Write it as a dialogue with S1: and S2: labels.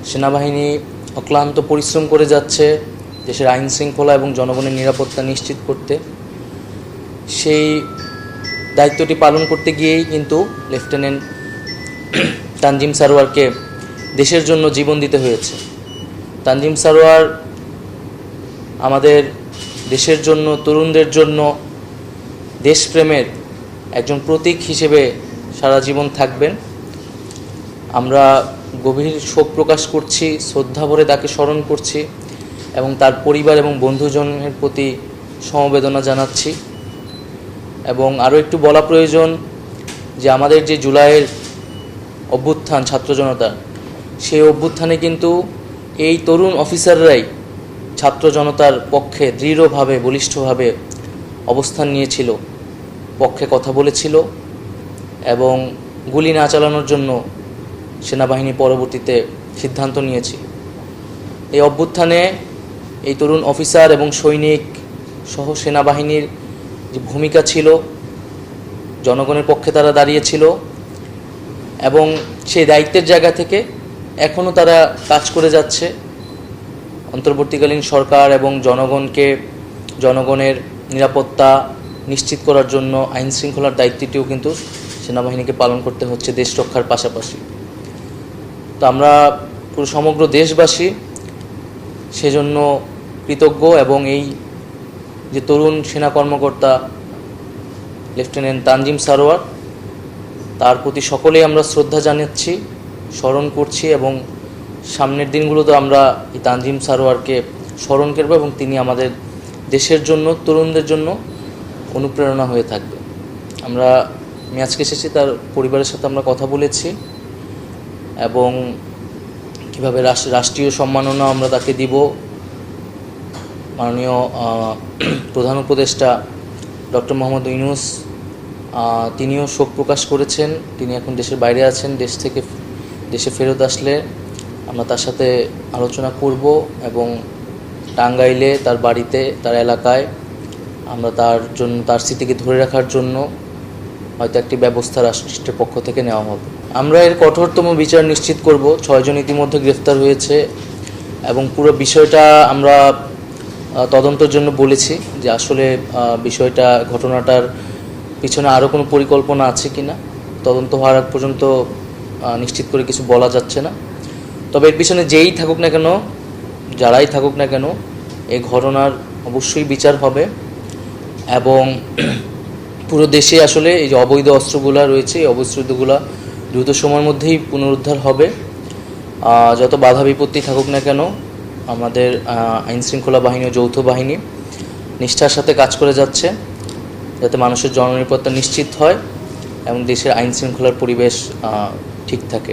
S1: সেনাবাহিনী অক্লান্ত পরিশ্রম করে যাচ্ছে দেশের আইন শৃঙ্খলা এবং জনগণের নিরাপত্তা নিশ্চিত করতে। সেই দায়িত্বটি পালন করতে গিয়েই কিন্তু লেফটেন্যান্ট তানজিম সারোয়ারকে দেশের জন্য জীবন দিতে হয়েছে। তানজিম সারোয়ার আমাদের দেশের জন্য, তরুণদের জন্য দেশপ্রেমের একজন প্রতীক হিসেবে সারা জীবন থাকবেন। আমরা গভীর শোক প্রকাশ করছি, শ্রদ্ধা ভরে তাকে স্মরণ করছি এবং তার পরিবার এবং বন্ধুজনের প্রতি সমবেদনা জানাচ্ছি। এবং আরও একটু বলা প্রয়োজন যে আমাদের যে জুলাইয়ের অভ্যুত্থান ছাত্র জনতার, সেই অভ্যুত্থানে কিন্তু এই তরুণ অফিসাররাই ছাত্র জনতার পক্ষে দৃঢ়ভাবে, বলিষ্ঠভাবে অবস্থান নিয়েছিল, পক্ষে কথা বলেছিল এবং গুলি না চালানোর জন্য সেনাবাহিনী পরবর্তীতে সিদ্ধান্ত নিয়েছিল। এই অভ্যুত্থানে এই তরুণ অফিসার এবং সৈনিক সহ সেনাবাহিনীর যে ভূমিকা ছিল, জনগণের পক্ষে তারা দাঁড়িয়েছিল এবং সেই দায়িত্বের জায়গা থেকে এখনও তারা কাজ করে যাচ্ছে। অন্তর্বর্তীকালীন সরকার এবং জনগণের নিরাপত্তা নিশ্চিত করার জন্য আইন শৃঙ্খলার দায়িত্বটিও কিন্তু সেনাবাহিনীকে পালন করতে হচ্ছে দেশ রক্ষার পাশাপাশি। তো আমরা পুরো সমগ্র দেশবাসী সেজন্য কৃতজ্ঞ এবং এই যে তরুণ সেনা কর্মকর্তা লেফটেন্যান্ট তানজিম সারোয়ার, তার প্রতি সকলেই আমরা শ্রদ্ধা জানাচ্ছি, স্মরণ করছি এবং সামনের দিনগুলোতে আমরা এই তানজিম সারোয়ারকে স্মরণ করব এবং তিনি আমাদের দেশের জন্য, তরুণদের জন্য অনুপ্রেরণা হয়ে থাকবে। আমি আজকে এসেছি, তার পরিবারের সাথে আমরা কথা বলেছি এবং কীভাবে রাষ্ট্রীয় সম্মাননা আমরা তাকে দিব। মাননীয় প্রধান উপদেষ্টা ডক্টর মোহাম্মদ ইউনূস তিনিও শোক প্রকাশ করেছেন। তিনি এখন দেশের বাইরে আছেন। দেশে ফেরত আসলে আমরা তার সাথে আলোচনা করব এবং টাঙ্গাইলে তার বাড়িতে, তার এলাকায় আমরা তার স্মৃতিকে ধরে রাখার জন্য হয়তো একটি ব্যবস্থা রাষ্ট্রের পক্ষ থেকে নেওয়া হবে। আমরা এর কঠোরতম বিচার নিশ্চিত করব। 6 জন ইতিমধ্যে গ্রেফতার হয়েছে এবং পুরো বিষয়টা আমরা তদন্তের জন্য বলেছি যে আসলে ঘটনাটার পিছনে আরও কোনো পরিকল্পনা আছে কিনা। তদন্ত হওয়ার আগ পর্যন্ত নিশ্চিত করে কিছু বলা যাচ্ছে না। তবে এর পিছনে যারাই থাকুক না কেন এই ঘটনার অবশ্যই বিচার হবে এবং পুরো দেশে আসলে এই যে অবৈধ অস্ত্রগুলো রয়েছে, এই অস্ত্রগুলো দ্রুত সময়ের মধ্যেই পুনরুদ্ধার হবে। যত বাধা বিপত্তি থাকুক না কেন আমাদের আইন শৃঙ্খলা বাহিনী ও যৌথ বাহিনী নিষ্ঠার সাথে কাজ করে যাচ্ছে যাতে মানুষের জননিরাপত্তা নিশ্চিত হয় এবং দেশের আইন শৃঙ্খলার পরিবেশ ঠিক থাকে।